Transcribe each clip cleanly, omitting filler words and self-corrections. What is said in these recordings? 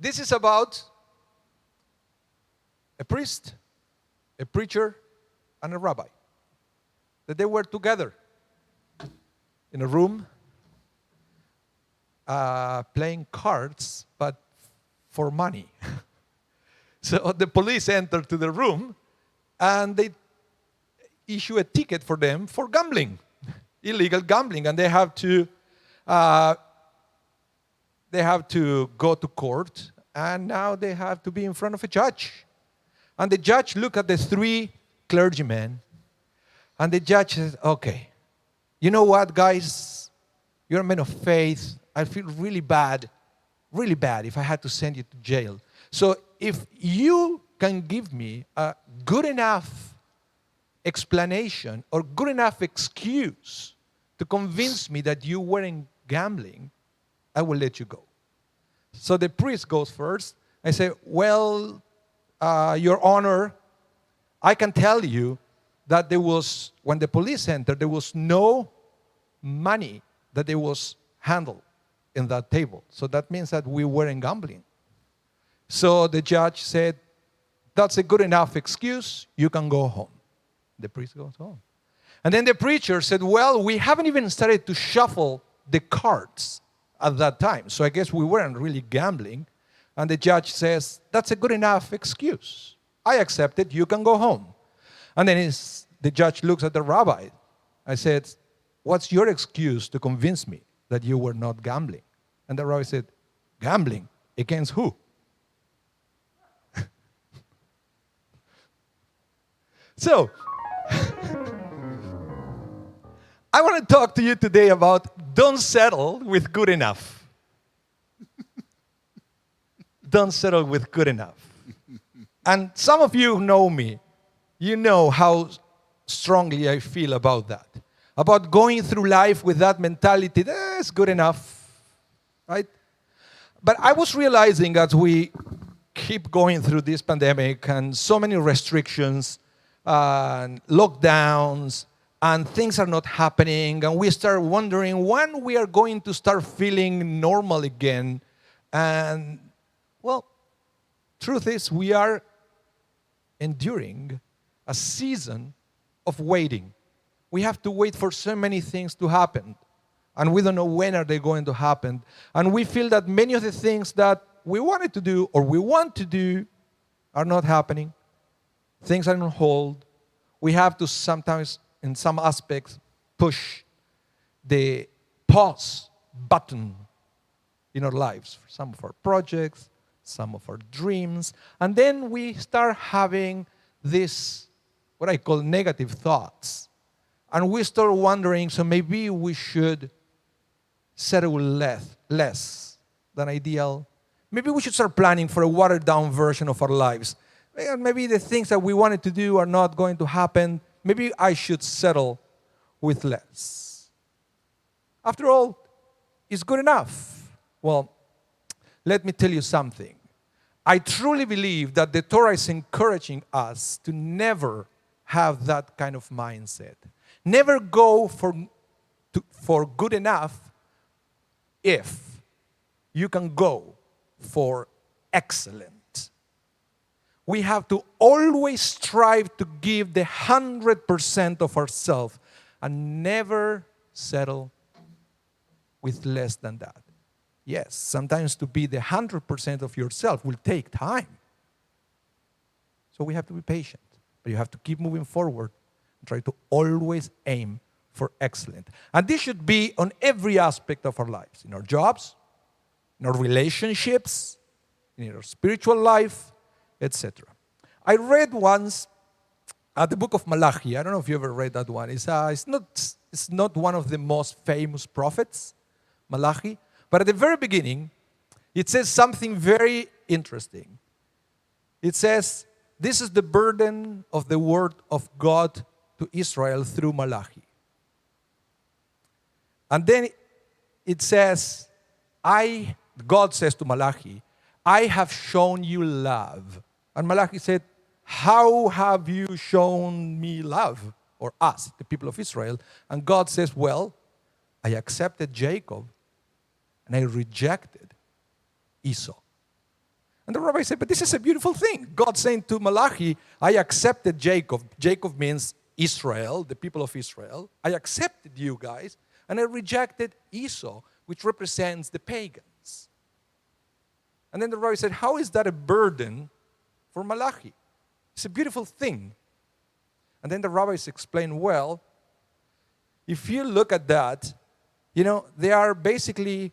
This is about a priest, a preacher, and a rabbi. That they were together in a room playing cards, but for money. So the police entered to the room and they issue a ticket for them for gambling, illegal gambling, and they have to go to court, and now they have to be in front of a judge. And the judge looked at the three clergymen, and the judge says, okay, you know what, guys? You're men of faith. I feel really bad if I had to send you to jail. So if you can give me a good enough explanation or good enough excuse to convince me that you weren't gambling, I will let you go. So the priest goes first. I say, well, Your Honor, I can tell you that when the police entered, there was no money that there was handled in that table. So that means that we weren't gambling. So the judge said, that's a good enough excuse. You can go home. The priest goes home. And then the preacher said, well, we haven't even started to shuffle the cards at that time. So I guess we weren't really gambling. And the judge says, that's a good enough excuse. I accept it. You can go home. And then the judge looks at the rabbi. I said, what's your excuse to convince me that you were not gambling? And the rabbi said, gambling? Against who? So, I want to talk to you today about don't settle with good enough. Don't settle with good enough. And some of you know me. You know how strongly I feel about that. About going through life with that mentality, it's good enough, right? But I was realizing as we keep going through this pandemic and so many restrictions and lockdowns and things are not happening and we start wondering when we are going to start feeling normal again. And, well, truth is we are enduring a season of waiting. We have to wait for so many things to happen. And we don't know when are they going to happen. And we feel that many of the things that we wanted to do or we want to do are not happening. Things are on hold. We have to sometimes, in some aspects, push the pause button in our lives. For some of our projects, some of our dreams. And then we start having this, what I call negative thoughts. And we start wondering, so maybe we should settle less than ideal. Maybe we should start planning for a watered-down version of our lives. Maybe the things that we wanted to do are not going to happen. Maybe I should settle with less. After all, it's good enough. Well, let me tell you something. I truly believe that the Torah is encouraging us to never have that kind of mindset. Never go for good enough if you can go for excellent. We have to always strive to give the 100% of ourselves and never settle with less than that. Yes, sometimes to be the 100% of yourself will take time. So we have to be patient. But you have to keep moving forward and try to always aim for excellence. And this should be on every aspect of our lives. In our jobs, in our relationships, in our spiritual life, etc. I read once the book of Malachi. I don't know if you ever read that one. It's not one of the most famous prophets, Malachi. But at the very beginning, it says something very interesting. It says, this is the burden of the word of God to Israel through Malachi. And then it says, God says to Malachi, I have shown you love. And Malachi said, how have you shown me love? Or us, the people of Israel. And God says, well, I accepted Jacob and I rejected Esau. And the rabbi said, but this is a beautiful thing. God saying to Malachi, I accepted Jacob. Jacob means Israel, the people of Israel. I accepted you guys, and I rejected Esau, which represents the pagans. And then the rabbi said, how is that a burden for Malachi? It's a beautiful thing. And then the rabbis explained, well, if you look at that, there are basically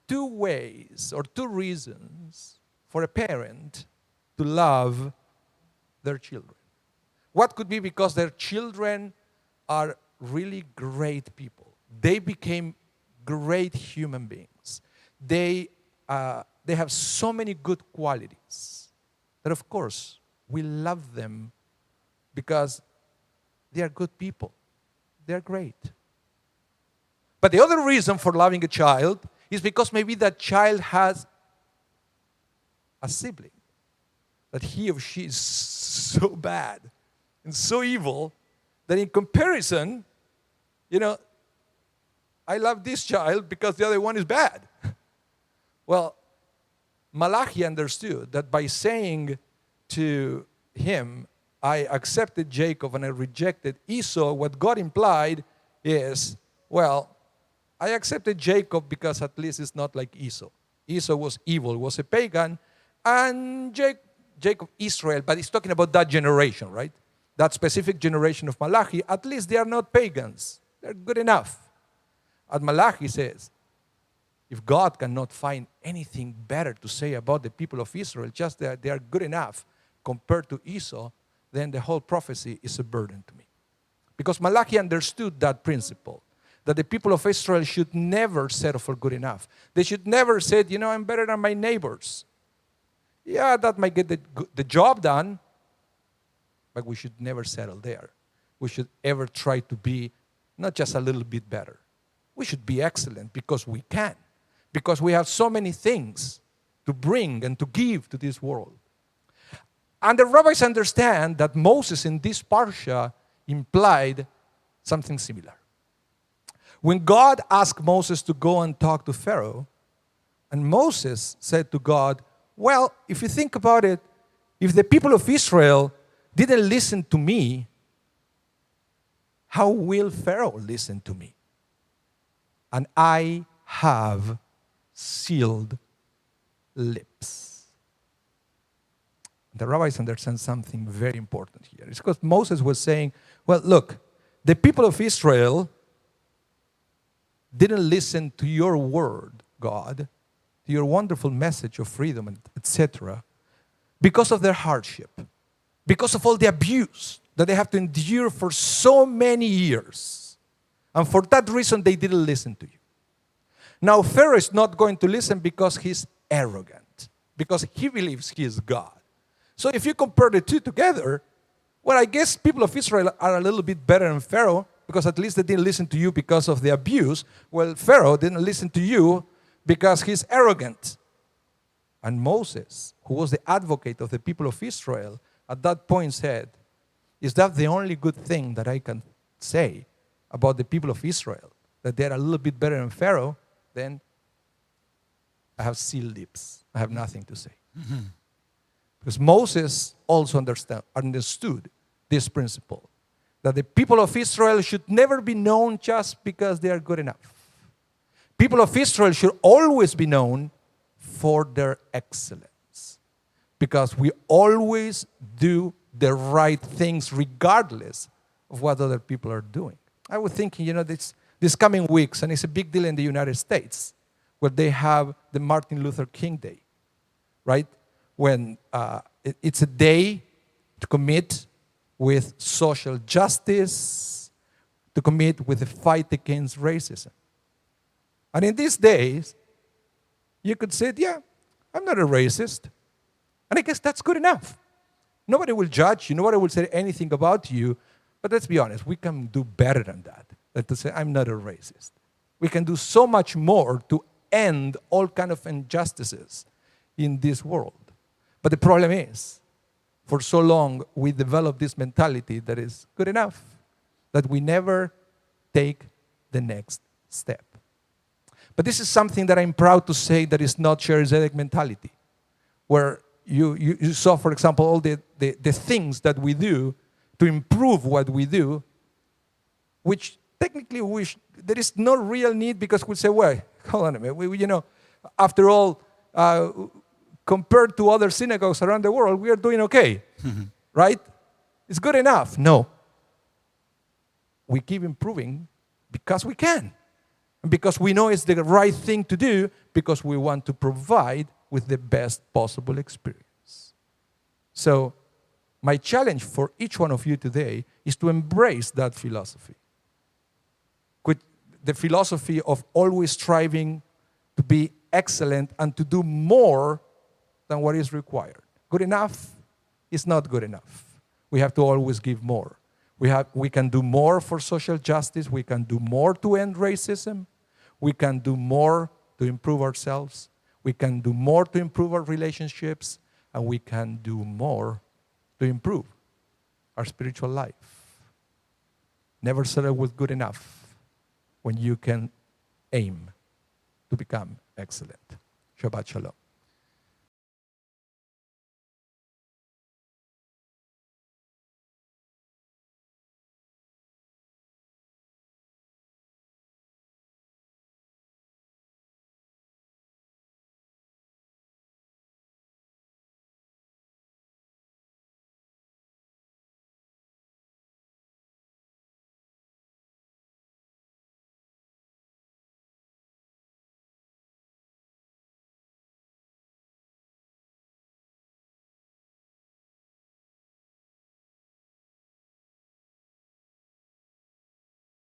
two ways or two reasons for a parent to love their children. What could be because their children are really great people. They became great human beings. They have so many good qualities that, of course, we love them because they are good people. They are great. But the other reason for loving a child is because maybe that child has a sibling that he or she is so bad and so evil that in comparison, I love this child because the other one is bad. Well, Malachi understood that by saying to him, I accepted Jacob and I rejected Esau, what God implied is, well, I accepted Jacob because at least it's not like Esau. Esau was evil, was a pagan, and Jacob, Israel, but he's talking about that generation, right? That specific generation of Malachi, at least they are not pagans. They're good enough. And Malachi says, if God cannot find anything better to say about the people of Israel, just that they are good enough compared to Esau, then the whole prophecy is a burden to me. Because Malachi understood that principle, that the people of Israel should never settle for good enough. They should never say, I'm better than my neighbors. Yeah, that might get the job done, but we should never settle there. We should ever try to be not just a little bit better. We should be excellent because we can. Because we have so many things to bring and to give to this world. And the rabbis understand that Moses in this parsha implied something similar. When God asked Moses to go and talk to Pharaoh, and Moses said to God, well, if you think about it, if the people of Israel didn't listen to me, how will Pharaoh listen to me? And I have sealed lips. The rabbis understand something very important here. It's because Moses was saying, well, look, the people of Israel didn't listen to your word, God, to your wonderful message of freedom, etc., because of their hardship, because of all the abuse that they have to endure for so many years. And for that reason, they didn't listen to you. Now, Pharaoh is not going to listen because he's arrogant, because he believes he is God. So if you compare the two together, well, I guess people of Israel are a little bit better than Pharaoh, because at least they didn't listen to you because of the abuse. Well, Pharaoh didn't listen to you because he's arrogant. And Moses, who was the advocate of the people of Israel, at that point said, is that the only good thing that I can say about the people of Israel? That they're a little bit better than Pharaoh? Then I have sealed lips. I have nothing to say. Mm-hmm. Because Moses also understood this principle, that the people of Israel should never be known just because they are good enough. People of Israel should always be known for their excellence, because we always do the right things regardless of what other people are doing. I was thinking, this coming weeks, and it's a big deal in the United States, where they have the Martin Luther King Day, right? When it's a day to commit with social justice, to commit with the fight against racism. And in these days, you could say, yeah, I'm not a racist. And I guess that's good enough. Nobody will judge you. Nobody will say anything about you. But let's be honest, we can do better than that, than to say, I'm not a racist. We can do so much more to end all kind of injustices in this world. But the problem is, for so long, we developed this mentality that is good enough, that we never take the next step. But this is something that I'm proud to say that is not Sherry Zedek mentality, where you saw, for example, all the things that we do to improve what we do, which technically there is no real need, because we say, well, hold on a minute, after all, compared to other synagogues around the world, we are doing okay, right? It's good enough. No. We keep improving because we can, and because we know it's the right thing to do, because we want to provide with the best possible experience. So my challenge for each one of you today is to embrace that philosophy. The philosophy of always striving to be excellent and to do more than what is required. Good enough is not good enough. We have to always give more. We can do more for social justice. We can do more to end racism. We can do more to improve ourselves. We can do more to improve our relationships. And we can do more to improve our spiritual life. Never settle with good enough when you can aim to become excellent. Shabbat Shalom.